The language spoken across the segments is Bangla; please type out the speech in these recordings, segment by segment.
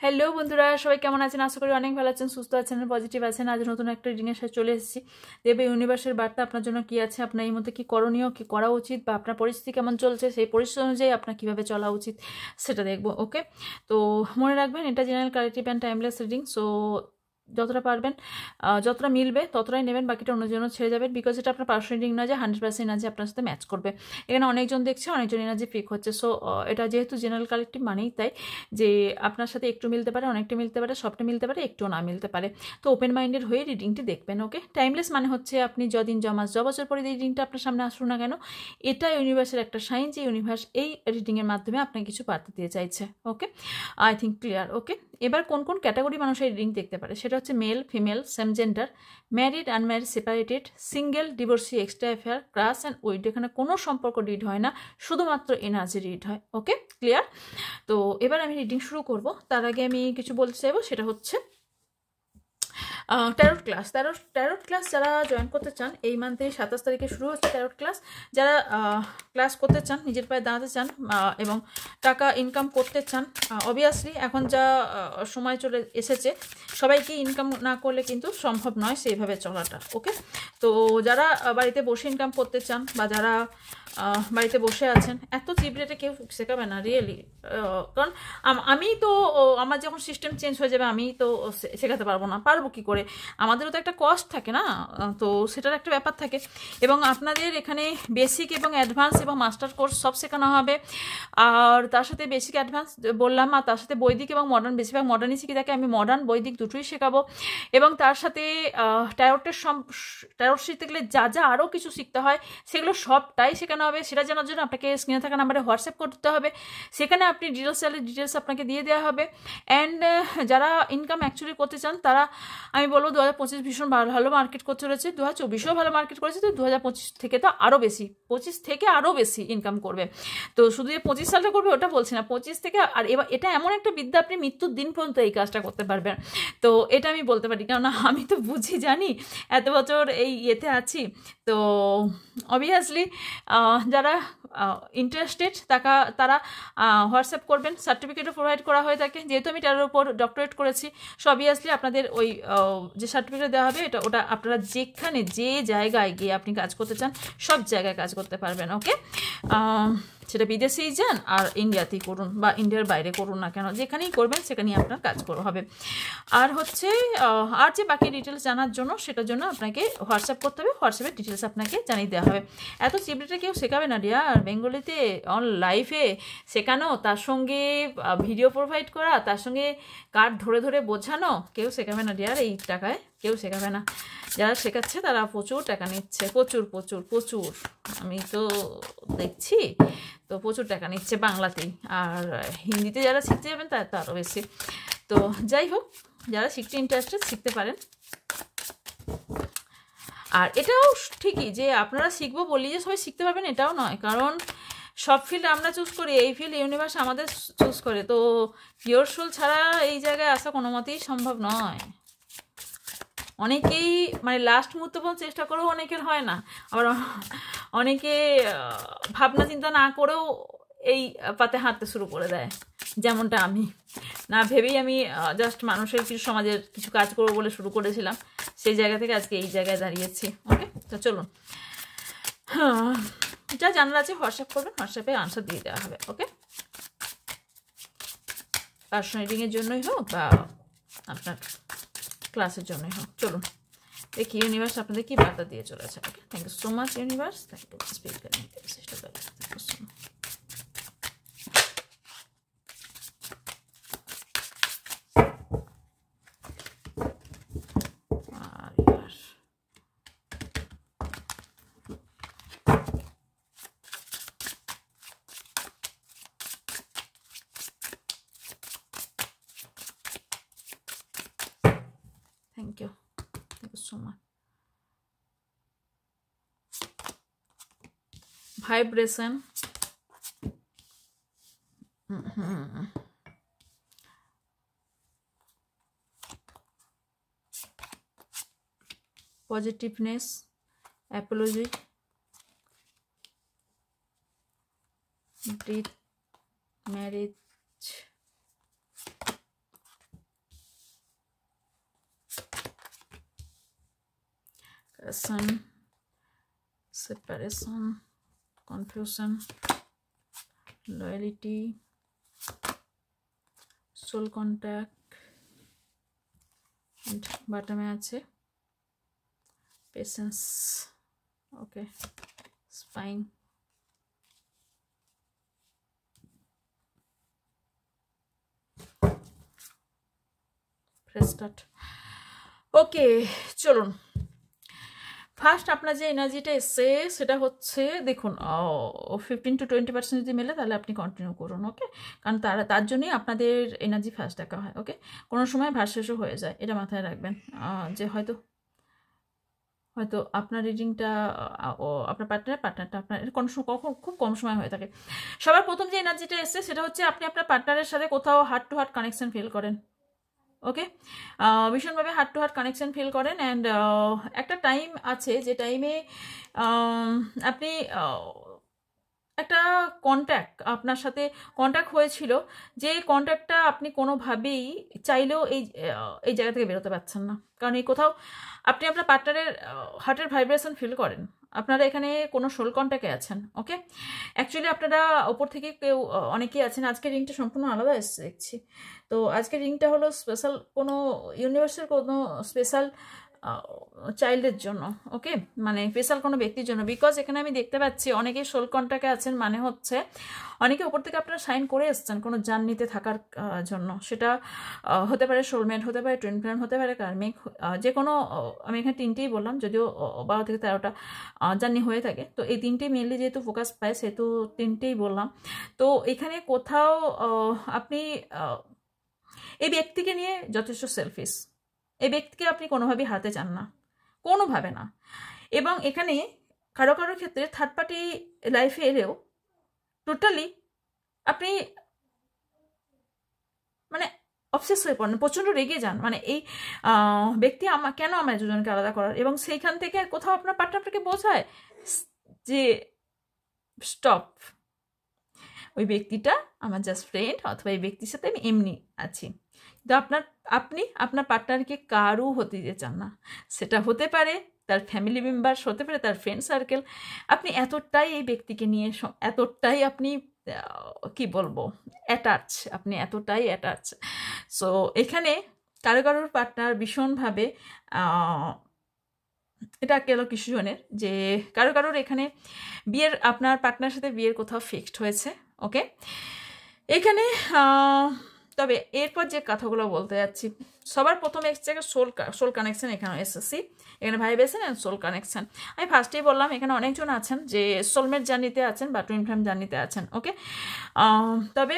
হ্যালো বন্ধুরা, সবাই কেমন আছেন? আশা করি অনেক ভালো আছেন, সুস্থ আছেন, পজিটিভ আছেন। আজ নতুন একটা রিডিংয়ের সাথে চলে এসেছি। দেবে ইউনিভার্সের বার্তা আপনার জন্য কি আছে, আপনার এই মধ্যে কি করণীয়, কি করা উচিত, বা আপনার পরিস্থিতি কেমন চলছে, সেই পরিস্থিতি অনুযায়ী আপনার কীভাবে চলা উচিত সেটা দেখবো। ওকে, তো মনে রাখবেন এটা general collective and timeless reading. So যতটা পারবেন, যতটা মিলবে ততটাই নেবেন, বাকিটা অন্যজনও ছেড়ে যাবেন। বিকজ এটা আপনার পার্সোনাল রিডিং না যে 100% এনার্জি আপনার সাথে ম্যাচ করবে। এখানে অনেকজন দেখছে, অনেকজন এনার্জি পিক হচ্ছে। সো এটা যেহেতু জেনারেল কালেক্টিভ মানেই তাই যে আপনার সাথে একটু মিলতে পারে, অনেকটা মিলতে পারে, সবটা মিলতে পারে, একটুও না মিলতে পারে। তো ওপেন মাইন্ডেড হয়ে রিডিংটি দেখবেন। ওকে, টাইমলেস মানে হচ্ছে আপনি যদিন জমাস বছর পরে রিডিংটা আপনার সামনে আসুন না কেন, এটা ইউনিভার্সের একটা সাইন যে ইউনিভার্স এই রিডিংয়ের মাধ্যমে আপনাকে কিছু বার্তা দিয়ে চাইছে। ওকে, আই থিঙ্ক ক্লিয়ার। ওকে, এবার কোন কোন ক্যাটাগরি মানুষ এই রিডিং দেখতে পারে সেটা হচ্ছে male, female, same gender, married, unmarried, separated, single, divorcee, extra affair, crush and weed. এখানে কোনো সম্পর্ক রিড হয় না, শুধুমাত্র এনার্জি রিড হয়। ওকে, ক্লিয়ার। তো এবার আমি রিডিং শুরু করব। তার আগে আমি কিছু বলতে চাইবো, সেটা হচ্ছে ট্যারোট ক্লাস। ট্যারোট ক্লাস যারা জয়েন করতে চান, এই মান্থের 27 তারিখে শুরু হচ্ছে ট্যারোট ক্লাস। যারা ক্লাস করতে চান, নিজের পায়ে দাঁড়াতে চান এবং টাকা ইনকাম করতে চান, অবভিয়াসলি এখন যা সময় চলে এসেছে, সবাইকে ইনকাম না করলে কিন্তু সম্ভব নয় সেইভাবে চলাটা। ওকে, তো যারা বাড়িতে বসে ইনকাম করতে চান, বা যারা বাড়িতে বসে আছেন, এত চিপ রেটে কেউ শেখাবে না রিয়েলি। কারণ আমি তো, আমার যখন সিস্টেম চেঞ্জ হয়ে যাবে, আমি তো শেখাতে পারবো না। পারবো কি করে? আমাদেরও তো একটা কস্ট থাকে না, তো সেটার একটা ব্যাপার থাকে। এবং আপনাদের এখানে বেসিক এবং অ্যাডভান্স এবং মাস্টার কোর্স সব শেখানো হবে। আর তার সাথে বেসিক অ্যাডভান্স বললাম, আর তার সাথে বৈদিক এবং মডার্ন, বেশিরভাগ মডার্নই শিখে থাকে, আমি মডার্ন বৈদিক দুটোই শেখাবো। এবং তার সাথে ট্যারোট শিখতে গেলে যা যা আরও কিছু শিখতে হয়, সেগুলো সবটাই শেখানো হবে। সেটা জানার জন্য আপনাকে স্ক্রিনে থাকা নাম্বারে হোয়াটসঅ্যাপ করতে হবে। সেখানে আপনি ডিটেলস আপনাকে দিয়ে দেওয়া হবে। অ্যান্ড যারা ইনকাম অ্যাকচুয়ালি করতে চান, তারা আমি বলবো 2025 ভীষণ ভালো মার্কেট করতে চলেছে, 2024ও ভালো মার্কেট করেছে, তো 2025 থেকে তো আরও বেশি, 25 থেকে আরও বেশি ইনকাম করবে। তো শুধু যে 25 সালটা করবে ওটা বলছি না, 25 থেকে। আর এবার এটা এমন একটা বিদ্যা, আপনি মৃত্যুর দিন পর্যন্ত এই কাজটা করতে পারবেন। তো এটা আমি বলতে পারি, কারণ আমি তো বুঝি, জানি, এত বছর এই ইয়েতে আছি। তো অবভিয়াসলি যারা ইন্টারেস্টেড তারা হোয়াটসঅ্যাপ করবেন। সার্টিফিকেটও প্রোভাইড করা হয়ে থাকে, যেহেতু আমি তার উপর ডক্টরেট করেছি। সো অবভিয়াসলি আপনাদের ওই যে সার্টিফিকেট দেওয়া হবে, ওটা আপনারা যেখানে যে জায়গায় গিয়ে আপনি কাজ করতে চান, সব জায়গায় কাজ করতে পারবেন। ওকে, সেটা বিদেশেই যান আর ইন্ডিয়াতেই করুন, বা ইন্ডিয়ার বাইরে করুন না কেন, যেখানেই করবেন সেখানেই আপনার কাজ করা হবে। আর হচ্ছে আর যে বাকি ডিটেলস জানার জন্য, সেটার জন্য আপনাকে হোয়াটসঅ্যাপ করতে হবে। হোয়াটসঅ্যাপে ডিটেলস আপনাকে জানিয়ে দেওয়া হবে। এত চিপড়েটা কেউ শেখাবে না ডিয়ার। বেঙ্গলিতে অন লাইফে শেখানো, তার সঙ্গে ভিডিও প্রোভাইড করা, তার সঙ্গে কার্ড ধরে ধরে বোঝানো, কেউ শেখাবে না ডিয়ার। এই টাকায় কেউ শেখাবে না। যারা শেখাচ্ছে তারা প্রচুর টাকা নিচ্ছে, প্রচুর প্রচুর প্রচুর। আমি তো দেখছি, তো প্রচুর টাকা নিচ্ছে বাংলাতেই। আর হিন্দিতে যারা শিখতে যাবেন তারা তো আরও বেশি। তো যাই হোক, যারা শিখতে ইন্টারেস্টেড শিখতে পারেন। আর এটাও ঠিকই যে আপনারা শিখবো বলি যে সবাই শিখতে পারবেন, এটাও নয়। কারণ সব ফিল্ড আমরা চুজ করি, এই ফিল্ড ইউনিভার্স আমাদের চুজ করে। তো পিওর সোল ছাড়া এই জায়গায় আসা কোনো মতেই সম্ভব নয়। অনেকেই মানে লাস্ট মুহূর্তে পর্যন্ত চেষ্টা করেও অনেকের হয় না। আবার অনেকে ভাবনা চিন্তা না করেও এই পাতে হাঁটতে শুরু করে দেয়, যেমনটা আমি। না ভেবেই আমি জাস্ট মানুষের কিছু, সমাজের কিছু কাজ করবো বলে শুরু করেছিলাম। সেই জায়গা থেকে আজকে এই জায়গায় দাঁড়িয়েছি। ওকে, তো চলুন, যা জানার আছে হোয়াটসঅ্যাপ করবেন, হোয়াটসঅ্যাপে আনসার দিয়ে দেওয়া হবে। ওকে, পার্সোনাল রিডিংয়ের জন্যই হোক বা আপনার ক্লাসের জন্যই হোক। চলুন দেখি ইউনিভার্স আপনাদের কি বার্তা দিয়ে চলেছে। Okay, thank you so much universe, thank you. Speak করতে চেষ্টা করি। Thank you so much. Thank you. Thank you so much. Vibration. Positiveness. Apology. Death. Marriage. separation, confusion, loyalty, soul contact, and bottom-এ আছে patience. Okay, it's fine. Press start. ওকে, চলুন ফার্স্ট আপনার যে এনার্জিটা এসছে সেটা হচ্ছে দেখুন 15-20% যদি মেলে তাহলে আপনি কন্টিনিউ করুন। ওকে, কারণ তার জন্যই আপনাদের এনার্জি ফার্স্ট দেখা হয়। ওকে, কোনো সময় ভার্সেসও হয়ে যায়, এটা মাথায় রাখবেন যে হয়তো আপনার রিডিংটা আপনার পার্টনারটা আপনার কোনো খুব কম সময় হয়ে থাকে। সবার প্রথম যে এনার্জিটা এসছে সেটা হচ্ছে আপনি আপনার পার্টনারের সাথে কোথাও heart to heart connection feel করেন। ওকে, ভীষণভাবে heart to heart connection feel করেন। অ্যান্ড একটা টাইম আছে যে টাইমে আপনি একটা কন্ট্যাক্ট আপনার সাথে কন্ট্যাক্ট হয়েছিল, যে কন্ট্যাক্টটা আপনি কোনোভাবেই চাইলেও এই জায়গা থেকে বেরোতে পারছেন না, কারণ এই কোথাও আপনি আপনার পার্টনারের হার্টের ভাইব্রেশন ফিল করেন। আপনারা এখানে কোনো সোল কন্ট্যাক্টে আছেন। ওকে, অ্যাকচুয়ালি আপনারা ওপর থেকে কেউ অনেকেই আছেন। আজকের রিংটা সম্পূর্ণ আলাদা এসে দেখছি। তো আজকের রিংটা হলো স্পেশাল কোনো ইউনিভার্সের কোনো স্পেশাল চাইল্ডের জন্য। ওকে, মানে স্পেশাল কোনো ব্যক্তির জন্য, বিকজ এখানে আমি দেখতে পাচ্ছি অনেকেই সোল কন্ট্যাক্টে আছেন, মানে হচ্ছে অনেকে ওপর থেকে আপনারা সাইন করে এসছেন কোনো জার্নিতে থাকার জন্য। সেটা হতে পারে সোলমেট, হতে পারে টুইন ফ্লেম, হতে পারে কার্মিক, যে কোনো। আমি এখানে তিনটেই বললাম, যদিও 12 থেকে 13টা জার্নি হয়ে থাকে। তো এই তিনটেই মেনলি যেহেতু ফোকাস পায় সেহেতু তিনটেই বললাম। তো এখানে কোথাও আপনি এই ব্যক্তিকে নিয়ে যথেষ্ট সেলফিশ, এই ব্যক্তিকে আপনি কোনোভাবেই হারাতে চান না, কোনোভাবে না। এবং এখানে কারো ক্ষেত্রে থার্ড পার্টি লাইফে এলেও টোটালি আপনি মানে অবসেস হয়ে পড়েন, প্রচণ্ড রেগে যান, মানে এই ব্যক্তি কেন আমার দুজনকে আলাদা করার। এবং সেইখান থেকে কোথাও আপনার পার্টনার আপনাকে বোঝায় যে স্টপ, ওই ব্যক্তিটা আমার জাস্ট ফ্রেন্ড, অথবা এই ব্যক্তির সাথে আমি এমনি আছি। তো আপনি আপনার পার্টনারকে কারও হতে দিতে চান না। সেটা হতে পারে তার ফ্যামিলি মেম্বার্স, হতে পারে তার ফ্রেন্ড সার্কেল। আপনি এতটাই এই ব্যক্তিকে নিয়ে এতটাই আপনি কি বলবো অ্যাটাচ, আপনি এতটাই অ্যাটাচ। সো এখানে কারোর পার্টনার ভীষণভাবে এটা গেল কিছু জনের, যে কারোর এখানে বিয়ের, আপনার পার্টনার সাথে বিয়ের কোথাও ফিক্সড হয়েছে। ওকে, এখানে তবে এরপর যে কথাগুলো বলতে যাচ্ছি, সবার প্রথমে এসছে সোল কানেকশন। এখানে এসেছি, এখানে ভাইব্রেশন অ্যান্ড সোল কানেকশন। আমি ফার্স্টেই বললাম এখানে অনেকজন আছেন যে সোলমেট জার্নিতে আছেন বা টুইন ফ্লেম জার্নিতে আছেন। ওকে, তবে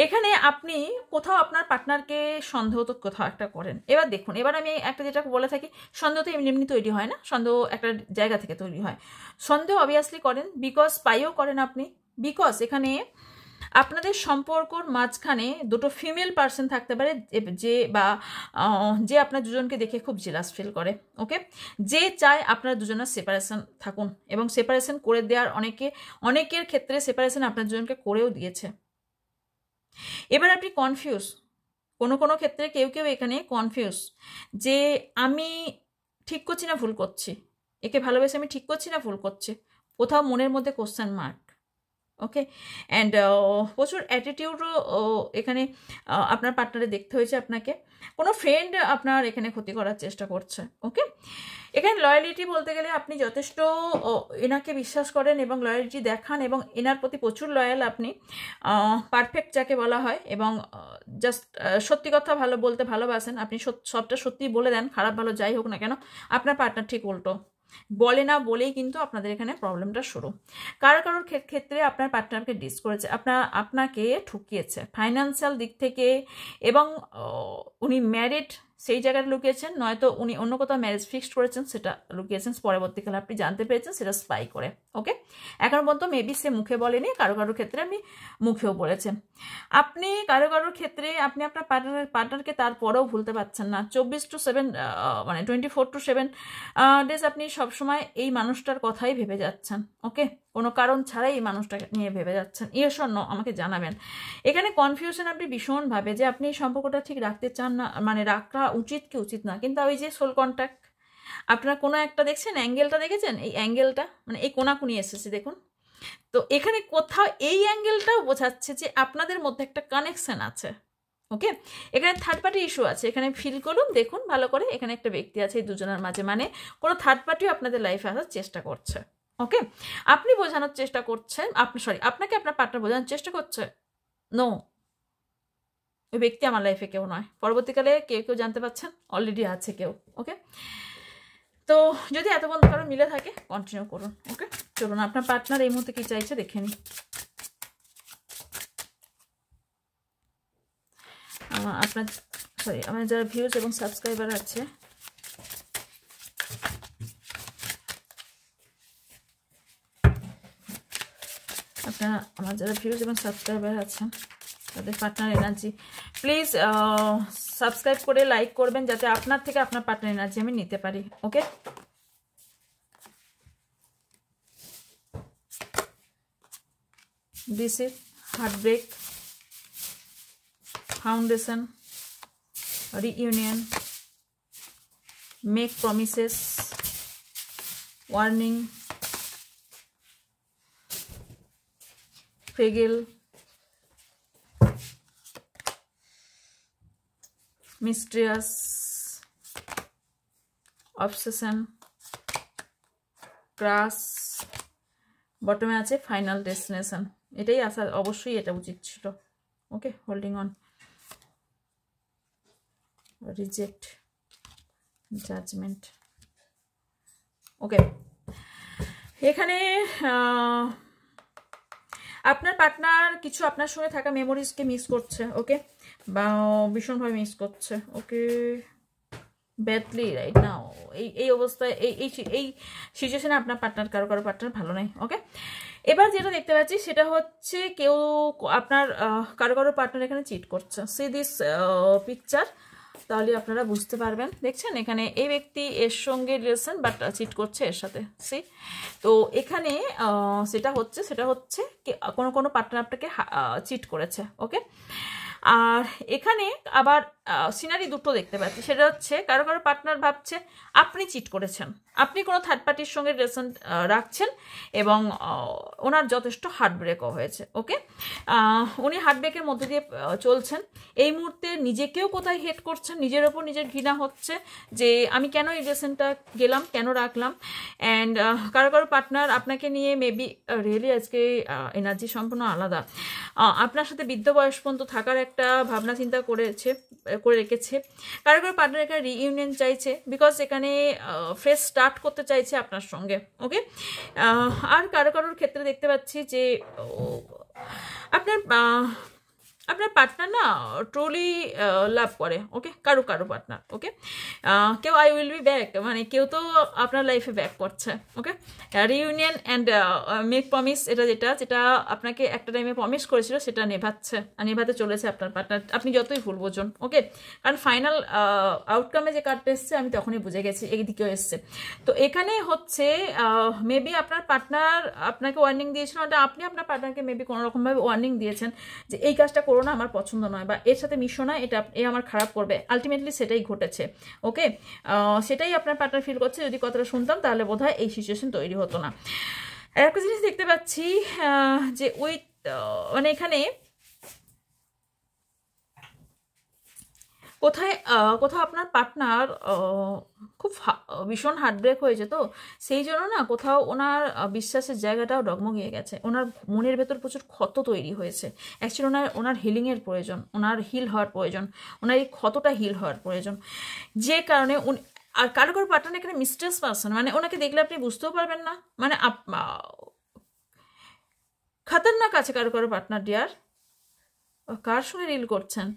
এখানে আপনি কোথাও আপনার পার্টনারকে সন্দেহ তো কোথাও একটা করেন। এবার দেখুন, এবার আমি একটা যেটা বলে থাকি, সন্দেহ তো এমনি তৈরি হয় না, সন্দেহ একটা জায়গা থেকে তৈরি হয়। সন্দেহ অবভিয়াসলি করেন, বিকজ পাইও করেন আপনি, বিকজ এখানে আপনাদের সম্পর্কর মাঝখানে দুটো ফিমেল পার্সন থাকতে পারে, যে আপনার দুজনকে দেখে খুব জেলাস ফিল করে। ওকে, যে চায় আপনারা দুজনের সেপারেশন থাকুন, এবং সেপারেশন করে দেওয়ার অনেকের ক্ষেত্রে সেপারেশন আপনার দুজনকে করেও দিয়েছে। এবার আপনি কনফিউজ, কোনো ক্ষেত্রে কেউ এখানে কনফিউজ যে আমি ঠিক করছি না ভুল করছি, একে ভালোবেসে আমি ঠিক করছি না ভুল করছি, কোথাও মনের মধ্যে কোশ্চেন মার্ক। ওকে, অ্যান্ড প্রচুর অ্যাটিটিউডও এখানে আপনার পার্টনারে দেখতে হয়েছে আপনাকে। কোনো ফ্রেন্ড আপনার এখানে ক্ষতি করার চেষ্টা করছে। ওকে, এখানে লয়ালিটি বলতে গেলে আপনি যথেষ্ট এনাকে বিশ্বাস করেন এবং লয়ালিটি দেখান, এবং এনার প্রতি প্রচুর লয়াল আপনি, পারফেক্ট যাকে বলা হয়, এবং জাস্ট সত্যি কথা বলতে ভালোবাসেন আপনি, সবটা সত্যি বলে দেন, খারাপ ভালো যাই হোক না কেন। আপনার পার্টনার ঠিক উল্টো, বলে না বলেই কিন্তু আপনাদের এখানে প্রবলেমটা শুরু। কারোর ক্ষেত্রে আপনার পার্টনারকে ডিস করেছে, আপনাকে ঠকিয়েছে ফাইন্যান্সিয়াল দিক থেকে, এবং উনি ম্যারিড সেই জায়গাটা লুকিয়েছেন, নয়তো উনি অন্য কোথাও ম্যারেজ ফিক্সড করেছেন, সেটা লুকিয়েছেন, পরবর্তীকালে আপনি জানতে পেরেছেন সেটা স্পাই করে। ওকে, এখন পর্যন্ত মেবি সে মুখে বলেনি, কারোর ক্ষেত্রে আমি মুখেও বলেছেন। আপনি কারোর ক্ষেত্রে আপনি আপনার পার্টনারকে তারপরেও ভুলতে পারছেন না। 24/7 মানে 24/7 ডেজ আপনি সবসময় এই মানুষটার কথাই ভেবে যাচ্ছেন। ওকে, কোনো কারণ ছাড়াই এই মানুষটাকে নিয়ে ভেবে যাচ্ছেন। ইয়েশন্য আমাকে জানাবেন। এখানে কনফিউশন আপনি ভীষণভাবে যে আপনি এই সম্পর্কটা ঠিক রাখতে চান না, মানে রাখা উচিত কি উচিত না, কিন্তু ওই যে সোল কন্ট্যাক্ট আপনারা কোনো একটা দেখছেন, অ্যাঙ্গেলটা দেখেছেন, এই অ্যাঙ্গেলটা মানে এই কোনাকুনি এসেছে দেখুন। তো এখানে কোথাও এই অ্যাঙ্গেলটাও বোঝাচ্ছে যে আপনাদের মধ্যে একটা কানেকশন আছে। ওকে, এখানে থার্ড পার্টি ইস্যু আছে, এখানে ফিল করুন, দেখুন ভালো করে, এখানে একটা ব্যক্তি আছে এই দুজনের মাঝে, মানে কোনো থার্ড পার্টিও আপনাদের লাইফে আসার চেষ্টা করছে। ওকে, আপনি বোঝানোর চেষ্টা করছেন, আপনাকে আপনার পার্টনার বোঝানোর চেষ্টা করছে, নো, ওই ব্যক্তি আমার লাইফে কেউ নয়। পরবর্তীকালে কেউ কেউ জানতে পারছেন অলরেডি আছে কেউ। ওকে, তো যদি এত বন্ধু কারো মিলে থাকে কন্টিনিউ করুন। ওকে, চলুন আপনার পার্টনার এই মুহূর্তে কি চাইছে দেখে নিই। আমার যারা ভিউজ এবং সাবস্ক্রাইবার আছে, আমার যারা ভিউজ এবং সাবস্ক্রাইবার আছেন তাদের পার্টনার এনার্জি প্লিজ সাবস্ক্রাইব করে লাইক করবেন, যাতে আপনার থেকে আপনার পার্টনার এনার্জি আমি নিতে পারি। Okay, this is heartbreak, foundation, reunion, make promises, warning, fragile, mysterious, obsession, crush, বটমে আছে ফাইনাল ডেস্টিনেশন। এটাই আসা, অবশ্যই এটা উচিত ছিল। Okay, holding on, reject, judgement. Okay, এখানে আপনার পার্টনার কিছু আপনার সঙ্গে থাকা মেমোরিজকে মিস করছে। ওকে, বা ভীষণভাবে মিস করছে। ওকে, ব্যাডলি রাইট নাও, এই অবস্থায় এই সিচুয়েশনে আপনার পার্টনার, কারো পার্টনার ভালো নেই। ওকে, এবার যেটা দেখতে পাচ্ছি সেটা হচ্ছে কেউ আপনার কারো পার্টনার এখানে চিট করছে। সি দিস পিকচার, তাহলে আপনারা বুঝতে পারবেন। দেখছেন এখানে এই ব্যক্তি এর সঙ্গে রিলেশন, বাট চিট করছে এর সাথে। সি, তো এখানে সেটা হচ্ছে কোনো পার্টনার আপনাকে চিট করেছে। ওকে, আর এখানে আবার সিনারি দুটো দেখতে পাচ্ছি, সেটা হচ্ছে কারো পার্টনার ভাবছে আপনি চিট করেছেন, আপনি কোনো থার্ড পার্টির সঙ্গে রিলেশন রাখছেন এবং ওনার যথেষ্ট হার্টব্রেকও হয়েছে। ওকে, উনি হার্টব্রেকের মধ্যে দিয়ে চলছেন এই মুহূর্তে, নিজেকেও কোথায় হেট করছেন, নিজের ওপর নিজের ঘৃণা হচ্ছে যে আমি কেন এই রিলেশনটা গেলাম, কেন রাখলাম। অ্যান্ড কারো পার্টনার আপনাকে নিয়ে মেবি রিয়েলি আজকে এনার্জি সম্পূর্ণ আলাদা, আপনার সাথে বৃদ্ধ বয়স পর্যন্ত থাকার একটা ভাবনা চিন্তা করে রেখেছে। কারো পার্টনার এখানে রিইউনিয়ন চাইছে, বিকজ এখানে ফ্রেশ স্টার্ট করতে চাইছে আপনার সঙ্গে। ওকে, আর কারোর ক্ষেত্রে দেখতে পাচ্ছি যে আপনার পার্টনার না ট্রুলি লাভ করে। ওকে, কারো পার্টনার। ওকে, কেউ আই উইল বি ব্যাক, মানে কেউ তো আপনার লাইফে ব্যাক করছে। ওকে, রিইউনিয়ন অ্যান্ড মেক প্রমিস, যেটা আপনাকে একটা টাইমে প্রমিস করেছিল সেটা নেভাতে চলেছে আপনার পার্টনার, আপনি যতই ভুল বোঝুন। ওকে, কারণ ফাইনাল আউটকামে যে কার্ডটা এসছে আমি তখনই বুঝে গেছি এই দিকেও এসছে। তো এখানে হচ্ছে মেবি আপনার পার্টনার আপনাকে ওয়ার্নিং দিয়েছিল, আপনি আপনার পার্টনারকে মেবি কোনোরকমভাবে ওয়ার্নিং দিয়েছেন যে এই কাজটা করো না, আমার পছন্দ নয়, বা এর সাথে মিশো না, এ আমার খারাপ করবে। আলটিমেটলি সেটাই ঘটেছে। ওকে, সেটাই আপনার পার্টনার ফিল করছে। যদি কথাটা শুনতাম তাহলে বোধহয় এই সিচুয়েশন তৈরি হতো না। আর একটা জিনিস দেখতে পাচ্ছি যে মানে এখানে কোথাও আপনার পার্টনার খুব ভীষণ হার্টব্রেক হয়েছে, তো সেই জন্য না কোথাও ওনার বিশ্বাসের জায়গাটাও ডগমগিয়ে গেছে, ওনার মনের ভেতর প্রচুর ক্ষত তৈরি হয়েছে। অ্যাকচুয়ালি ওনার হিলিংয়ের প্রয়োজন, ওনার হিল হওয়ার প্রয়োজন, ওনার এই ক্ষতটা হিল হওয়ার প্রয়োজন, যে কারণে আর কারো পার্টনার এখানে মিস্টেরিয়াস পারসন, মানে ওনাকে দেখলে আপনি বুঝতেও পারবেন না, মানে খতরনাক আছে কারো পার্টনার ডিয়ার। কার সঙ্গে রিল করছেন?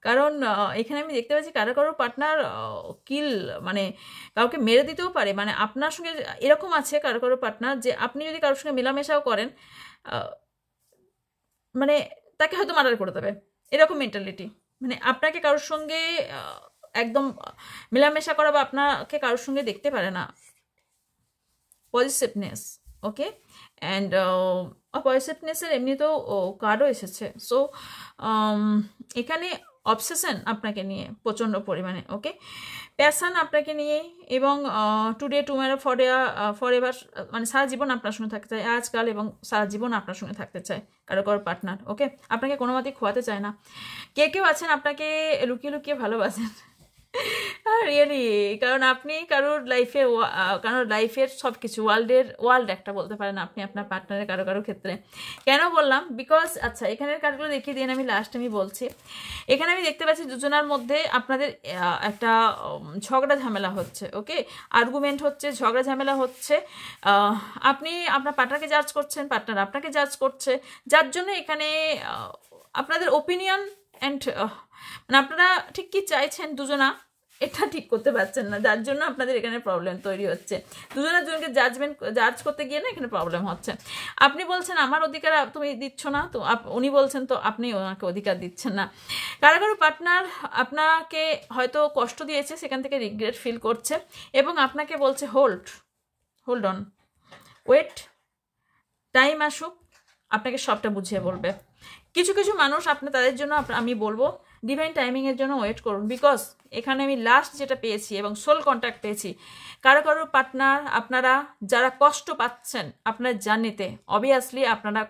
কারণ এখানে আমি দেখতে পাচ্ছি কারো পার্টনার মানে কাউকে মেরে দিতেও পারে, মানে আপনার সঙ্গে এরকম আছে কারো পার্টনার যে আপনি যদি কারোর সঙ্গে মেলামেশাও করেন মানে তাকে হয়তো মার্ডার করে দেবে, এরকম মেন্টালিটি। মানে আপনাকে কারোর সঙ্গে একদম মেলামেশা করা বা আপনাকে কারোর সঙ্গে দেখতে পারে না, পজিটিভনেস। ওকে, অ্যান্ড পজিটিভনেসের এমনিতেও কার্ডও এসেছে। সো এখানে অবসেশন আপনাকে নিয়ে প্রচণ্ড পরিমাণে, ওকে, প্যাশন আপনাকে নিয়ে, এবং টুডে টুমরো ফর এভার, মানে সারা জীবন আপনার সঙ্গে থাকতে চায় আজকাল, এবং সারা জীবন আপনার সঙ্গে থাকতে চায় কারো পার্টনার, ওকে, আপনাকে কোনো মতেই খোয়াতে চায় না। কেউ আছেন আপনাকে লুকিয়ে লুকিয়ে ভালোবাসেন রিয়েলি, কারণ আপনি কারোর লাইফের সব কিছু, ওয়ার্ল্ড একটা বলতে পারেন আপনি আপনার পার্টনারের কারো ক্ষেত্রে। কেন বললাম? বিকজ আচ্ছা, এখানের কার্ডগুলো দেখিয়ে দিয়ে আমি বলছি। এখানে আমি দেখতে পাচ্ছি দুজনের মধ্যে আপনাদের একটা ঝগড়া ঝামেলা হচ্ছে, ওকে, আর্গুমেন্ট হচ্ছে, ঝগড়া ঝামেলা হচ্ছে। আপনি আপনার পার্টনারকে জাজ করছেন, পার্টনার আপনাকে জাজ করছে, যার জন্য এখানে আপনাদের ওপিনিয়ন অ্যান্ড মানে আপনারা ঠিক কী চাইছেন দুজনা এটা ঠিক করতে পারছেন না, যার জন্য আপনাদের এখানে প্রবলেম তৈরি হচ্ছে। দুজনকে জাজ করতে গিয়ে না এখানে প্রবলেম হচ্ছে। আপনি বলছেন আমার অধিকার তুমি দিচ্ছ না, তো উনি বলছেন তো আপনি ওনাকে অধিকার দিচ্ছেন না। কারো পার্টনার আপনাকে হয়তো কষ্ট দিয়েছে, সেখান থেকে রিগ্রেট ফিল করছে, এবং আপনাকে বলছে হোল্ড অন, ওয়েট, টাইম আসুক, আপনাকে সবটা বুঝিয়ে বলবে। কিছু মানুষ তাদের জন্য আমি বলবো ডিভাইন টাইমিংয়ের জন্য ওয়েট করুন, বিকজ এখানে আমি লাস্ট যেটা পেয়েছি এবং সোল কন্ট্যাক্ট পেয়েছি, কারো পার্টনার আপনারা যারা কষ্ট পাচ্ছেন আপনার জার্নিতে, অবভিয়াসলি আপনারা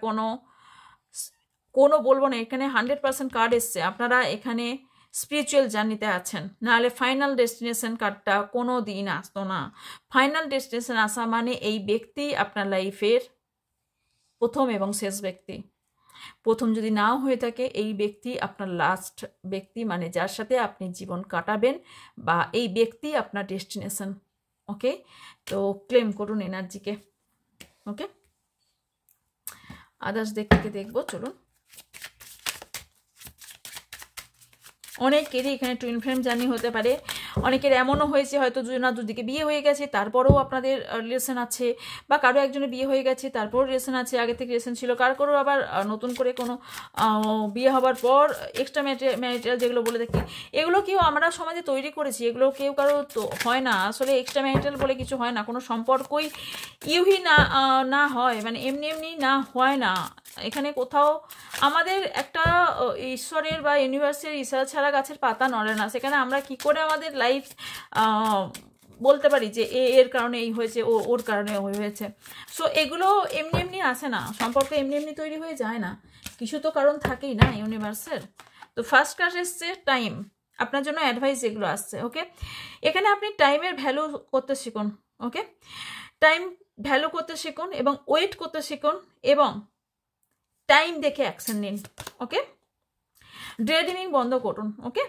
কোনো বলবো না, এখানে 100% কার্ড এসছে, আপনারা এখানে স্পিরিচুয়াল জার্নিতে আছেন, নাহলে ফাইনাল ডেস্টিনেশন কার্ডটা কোনো দিন আসতো না। ফাইনাল ডেস্টিনেশন আসা মানে এই ব্যক্তি আপনার লাইফের প্রথম এবং শেষ ব্যক্তি। প্রথম যদি নাও হয়ে থাকে, এই ব্যক্তি আপনার লাস্ট ব্যক্তি, মানে যার সাথে আপনি জীবন কাটাবেন, বা এই ব্যক্তি আপনার ডেস্টিনেশন, ওকে। তো ক্লেম করুন এনার্জিকে, ওকে। আদার্স দেখবো, চলুন। অনেকেরই এখানে টুইন ফ্লেম জার্নি হতে পারে, অনেকের এমনও হয়েছে হয়তো দুদিকে বিয়ে হয়ে গেছে তারপরেও আপনাদের রিলেশন আছে, বা কারো একজনের বিয়ে হয়ে গেছে তারপরও রিলেশন আছে, আগে থেকে রিলেশন ছিল, কারো আবার নতুন করে কোনো বিয়ে হবার পর এক্সট্রা ম্যারিটাল যেগুলো বলে থাকি, এগুলো কেউ আমরা সমাজে তৈরি করেছি, এগুলো কেউ কারো তো হয় না। আসলে এক্সট্রা ম্যারিটাল বলে কিছু হয় না, কোনো সম্পর্কই না হয়, মানে এমনি না হয় না। এখানে কোথাও আমাদের একটা ঈশ্বরের বা ইউনিভার্সের ইশারা ছাড়া গাছের পাতা নড়ে না, সেখানে আমরা কি করে আমাদের লাইফ বলতে পারি যে এর কারণে এই হয়েছে, ওর কারণে ওই হয়েছে। সো এগুলো এমনি আসে না, সম্পর্ক এমনি তৈরি হয়ে যায় না, কিছু তো কারণ থাকেই না ইউনিভার্সের। তো ফার্স্ট ক্লাস এসছে টাইম, আপনার জন্য অ্যাডভাইস এগুলো আসছে, ওকে। এখানে আপনি টাইমের ভ্যালু করতে শিখুন, ওকে, টাইম ভ্যালু করতে শিখুন এবং ওয়েট করতে শিখুন, এবং টাইম দেখে অ্যাকশন নিন, ওকে। ড্রেডিমিং বন্ধ করুন, ওকে।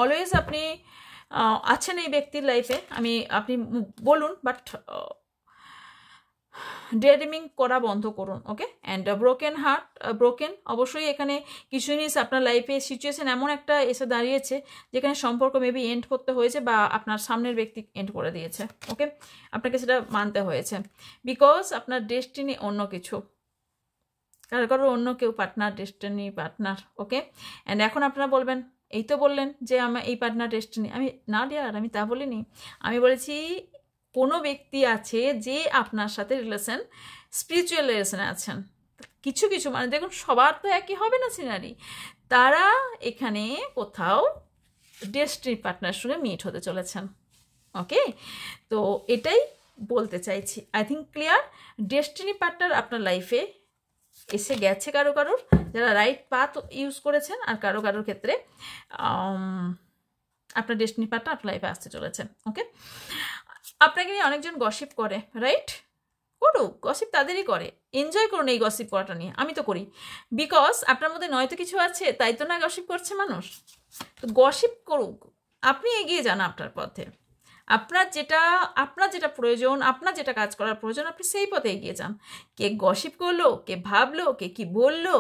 অলওয়েজ আপনি আছেন এই ব্যক্তির লাইফে, আপনি বলুন, বাট ড্রেডিমিং করা বন্ধ করুন, ওকে। অ্যান্ড ব্রোকেন অবশ্যই এখানে কিছু জিনিস আপনার লাইফে সিচুয়েশন এমন একটা এসে দাঁড়িয়েছে যেখানে সম্পর্ক মেবি এন্ড করতে হয়েছে, বা আপনার সামনের ব্যক্তি এন্ড করে দিয়েছে, ওকে, আপনাকে সেটা মানতে হয়েছে, বিকজ আপনার ডেস্টিনি অন্য কিছু, কারো অন্য কেউ ডেস্টিনি পার্টনার, ওকে। অ্যান্ড এখন আপনারা বলবেন, এই তো বললেন যে আমার এই পার্টনার ডেস্টিনি, আমি না ডিয়ার, আমি তা বলিনি, আমি বলেছি কোনো ব্যক্তি আছে যে আপনার সাথে স্পিরিচুয়াল রিলেশনে আছেন। কিছু মানে দেখুন সবার তো একই হবে না সিনারি, তারা এখানে কোথাও ডেস্টিনি পার্টনার সঙ্গে মিট হতে চলেছেন, ওকে। তো এটাই বলতে চাইছি, I think clear. Destiny partner আপনার লাইফে এসে গেছে কারোর, যারা রাইট পাথ ইউজ করেছেন, আর কারোর ক্ষেত্রে আপনার ডেস্টিনি পার্টনার আপনার লাইফে আসতে চলেছে, ওকে। আপনাকে নিয়ে অনেকজন গসিপ করে, রাইট, করুক, গসিপ তাদেরই করে, এনজয় করুন এই গসিপ করাটা নিয়ে, আমি তো করি, বিকজ আপনার মধ্যে নয়তো কিছু আছে, তাই তো না গসিপ করছে মানুষ। তো গসিপ করুক, আপনি এগিয়ে যান আপনার পথে, আপনার যেটা প্রয়োজন, আপনার যেটা কাজ করার প্রয়োজন, আপনি সেই পথে এগিয়ে যান। কে গসিপ করলো, কে ভাবলো, কে কি বললো,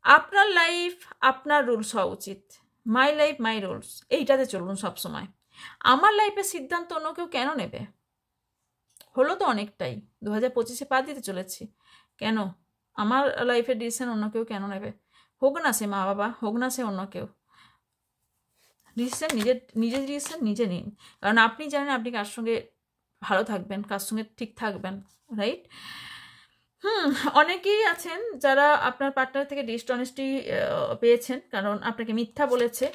আপনার লাইফ আপনার রুলস হওয়া উচিত, মাই লাইফ মাই রুলস, এইটাতে চলুন সবসময়। আমার লাইফের সিদ্ধান্ত অন্য কেউ কেন নেবে? হলো তো অনেকটাই, 2025-এ পা দিতে চলেছি, কেন আমার লাইফের ডিসিশন অন্য কেউ কেন নেবে? হোক না সে মা বাবা, হোক না সে অন্য কেউ, ডিসিশন নিজের ডিসিশন নিজে নিন, কারণ আপনি জানেন আপনি কার সঙ্গে ভালো থাকবেন, কার সঙ্গে ঠিক থাকবেন, রাইট। অনেকেই আছেন যারা আপনার পার্টনার থেকে ডিসঅনেস্টি পেয়েছেন, কারণ আপনাকে মিথ্যা বলেছে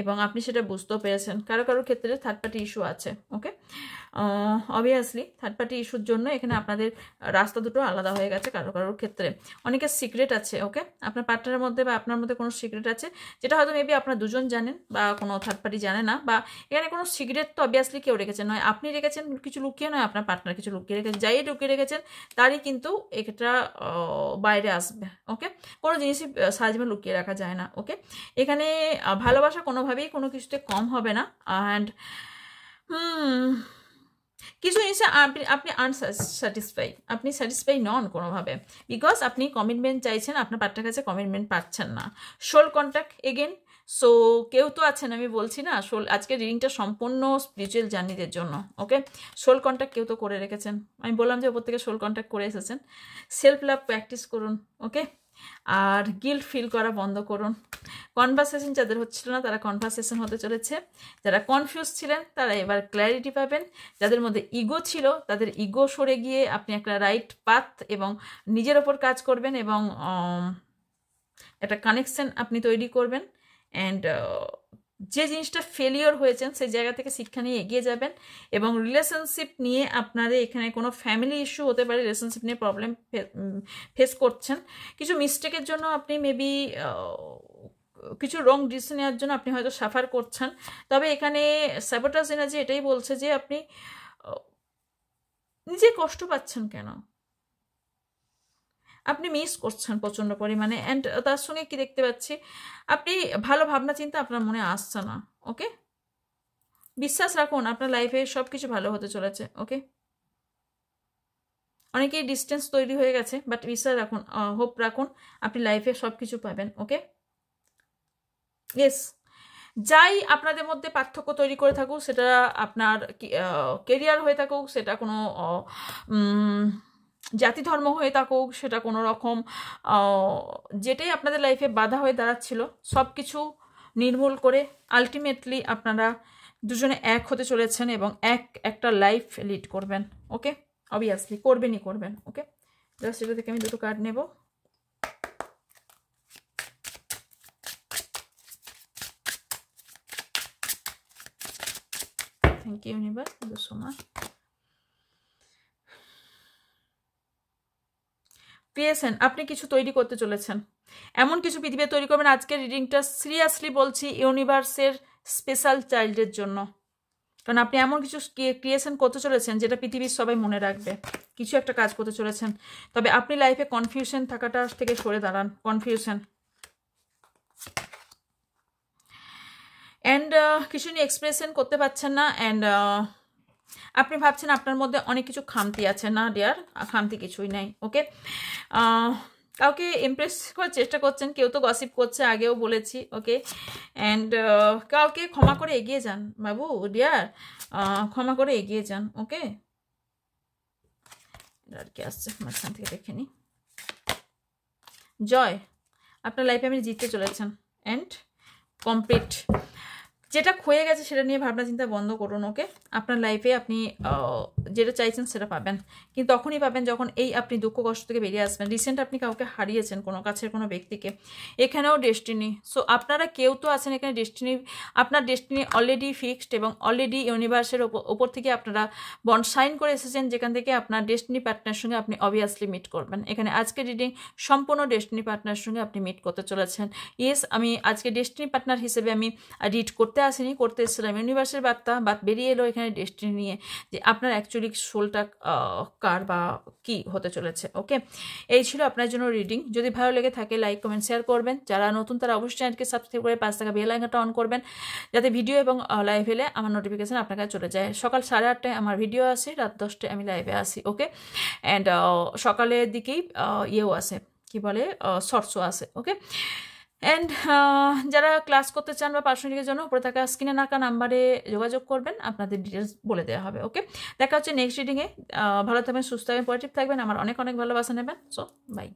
এবং আপনি সেটা বুঝতেও পেরেছেন। কারো কারোর ক্ষেত্রে থার্ড পার্টি ইস্যু আছে। ওকে, অবভিয়াসলি থার্ড পার্টি ইস্যুর জন্য এখানে আপনাদের রাস্তা দুটো আলাদা হয়ে গেছে কারো কারোর ক্ষেত্রে। অনেকের সিক্রেট আছে। ওকে, আপনার পার্টনারের মধ্যে বা আপনার মধ্যে কোনো সিক্রেট আছে যেটা হয়তো মেবি আপনার দুজন জানেন বা কোনো থার্ড পার্টি জানে না, বা এখানে কোনো সিক্রেট তো অবভিয়াসলি কেউ রেখেছেন, নয় আপনি রেখেছেন কিছু লুকিয়ে, নয় আপনার পার্টনার কিছু লুকিয়ে রেখেছেন। যাই লুকিয়ে রেখেছেন তারই কিন্তু এটা বাইরে আসবে। ওকে, কোনো জিনিসই সাজমে লুকিয়ে রাখা যায় না। ওকে, এখানে ভালোবাসা কোনোভাবেই কোনো কিছুতে কম হবে না। অ্যান্ড কিছু জিনিসে আপনি আনস্যাটিসফাই, আপনি স্যাটিসফাই নন কোনোভাবে, বিকজ আপনি কমিটমেন্ট চাইছেন, আপনার পার্টনার কাছে কমিটমেন্ট পাচ্ছেন না। Soul contact again. সো কেউ তো আছেন, আমি বলছি না সোল, আজকে রিডিংটা সম্পূর্ণ স্পিরিচুয়াল জার্নিদের জন্য। ওকে, সোল কন্ট্যাক্ট কেউ তো করে রেখেছেন, আমি বললাম যে ওপর থেকে সোল কন্ট্যাক্ট করে এসেছেন। সেলফ লাভ প্র্যাকটিস করুন। ওকে, আর গিল্ট ফিল করা বন্ধ করুন। কনভারসেশন যাদের হচ্ছিল না তারা কনভারসেশন হতে চলেছে। যারা কনফিউজ ছিলেন তারা এবার ক্ল্যারিটি পাবেন। যাদের মধ্যে ইগো ছিল তাদের ইগো সরে গিয়ে আপনি একটা রাইট পাথ এবং নিজের ওপর কাজ করবেন এবং একটা কানেকশন আপনি তৈরি করবেন। অ্যান্ড যে জিনিসটা ফেলিওর হয়েছেন সেই জায়গা থেকে শিক্ষা নিয়ে এগিয়ে যাবেন। এবং রিলেশনশিপ নিয়ে আপনাদের এখানে কোনো ফ্যামিলি ইস্যু হতে পারে, রিলেশনশিপ নিয়ে প্রবলেম ফেস করছেন, কিছু মিস্টেকের জন্য আপনি মেবি কিছু রং ডিসিশন নেওয়ার জন্য আপনি হয়তো সাফার করছেন। তবে এখানে স্যাবোটাজ এনার্জি এটাই বলছে যে আপনি নিজে কষ্ট পাচ্ছেন কেন, আপনি মিস করছেন প্রচণ্ড পরিমাণে। অ্যান্ড তার সঙ্গে কি দেখতে পাচ্ছি, আপনি ভালো ভাবনা চিন্তা আপনার মনে আসছে না। ওকে, বিশ্বাস রাখুন আপনার লাইফে সব কিছু ভালো হতে চলেছে। ওকে, অনেকেই ডিস্টেন্স তৈরি হয়ে গেছে, বাট বিশ্বাস রাখুন, হোপ রাখুন, আপনি লাইফে সব কিছু পাবেন। ওকে, ইয়েস, যাই আপনাদের মধ্যে পার্থক্য তৈরি করে থাকুক, সেটা আপনার কেরিয়ার হয়ে থাকুক, সেটা কোনো জাতি ধর্ম হয়ে থাকুক, সেটা কোনো রকম যেটাই আপনাদের লাইফে বাধা হয়ে দাঁড়াচ্ছিল, সব কিছু নির্মূল করে আলটিমেটলি আপনারা দুজনে এক হতে চলেছেন এবং একটা লাইফ লিড করবেন। ওকে, অবভিয়াসলি করবেন। ওকে, জাস্ট এটা থেকে আমি দুটো কার্ড নেব। Thank you universe, thank you so much. Creation, আপনি কিছু তৈরি করতে চলেছেন, এমন কিছু পৃথিবীতে তৈরি করবেন। আজকের রিডিংটা সিরিয়াসলি বলছি ইউনিভার্সের স্পেশাল চাইল্ডের জন্য, কারণ আপনি এমন কিছু ক্রিয়েশন করতে চলেছেন যেটা পৃথিবীর সবাই মনে রাখবে। কিছু একটা কাজ করতে চলেছেন, তবে আপনি লাইফে কনফিউশন থাকাটা থেকে সরে দাঁড়ান। কনফিউশন অ্যান্ড কিছু নিয়ে এক্সপ্রেশন করতে পারছেন না। অ্যান্ড আপনি ভাবছেন আপনার মধ্যে অনেক কিছু খামতি আছে। না ডিয়ার, খামতি কিছুই নেই। ওকে, কাউকে ইমপ্রেস করার চেষ্টা করছেন, কেউ তো গসিপ করছে, আগেও বলেছি। ওকে, অ্যান্ড কাউকে ক্ষমা করে এগিয়ে যান বাবু, ডিয়ার, ক্ষমা করে এগিয়ে যান। ওকে, আর কি আসছে মাঝখান থেকে দেখে নি। জয়, আপনার লাইফে আপনি জিততে চলেছেন অ্যান্ড কমপ্লিট। যেটা ক্ষয়ে গেছে সেটা নিয়ে ভাবনা চিন্তা বন্ধ করুন। ওকে, আপনার লাইফে আপনি যেটা চাইছেন সেটা পাবেন, কিন্তু তখনই পাবেন যখন এই আপনি দুঃখ কষ্ট থেকে বেরিয়ে আসবেন। রিসেন্ট আপনি কাউকে হারিয়েছেন, কোনো কাছের কোনো ব্যক্তিকে, এখানেও ডেস্টিনি। সো আপনারা কেউ তো আছেন এখানে ডেস্টিনি, আপনার ডেস্টিনি অলরেডি ফিক্সড এবং অলরেডি ইউনিভার্সের ওপর থেকে আপনারা বন্ড সাইন করে এসেছেন, যেখান থেকে আপনার ডেস্টিনি পার্টনারের সঙ্গে আপনি অবভিয়াসলি মিট করবেন। এখানে আজকে রিডিং সম্পূর্ণ ডেস্টিনি পার্টনারের সঙ্গে আপনি মিট করতে চলেছেন। ইয়েস, আমি আজকে ডেস্টিনি পার্টনার হিসেবে আমি রিড করতে আসিনি, করতে এসেছিলাম ইউনিভার্সের বার্তা, বাট বেরিয়ে এলো এখানে ডেস্টিনি নিয়ে যে আপনার অ্যাকচুয়ালি সোলটা কার বা কি হতে চলেছে। ওকে, এই ছিল আপনার জন্য রিডিং। যদি ভালো লেগে থাকে লাইক কমেন্ট শেয়ার করবেন, যারা নতুন তারা অবশ্যই চ্যানেলকে সাবস্ক্রাইব করে পাশে থাকা বেল আইকনটা অন করবেন, যাতে ভিডিও এবং লাইভ এলে আমার নোটিফিকেশান আপনার কাছে চলে যায়। সকাল 8:30টায় আমার ভিডিও আসে, রাত 10টায় আমি লাইভে আসি। ওকে, অ্যান্ড সকালের দিকেই ইয়েও আসে, কি বলে, শর্টসও আসে। ওকে, অ্যান্ড যারা ক্লাস করতে চান বা পার্সোনালিটির জন্য উপরে থাকা স্ক্রিনে নাকা নাম্বারে যোগাযোগ করবেন, আপনাদের ডিটেলস বলে দেওয়া হবে। ওকে, দেখা হচ্ছে নেক্সট রিডিংয়ে। ভালো থাকবেন, সুস্থ থাকবেন, পজিটিভ থাকবেন, আমার অনেক অনেক ভালোবাসা নেবেন। So by.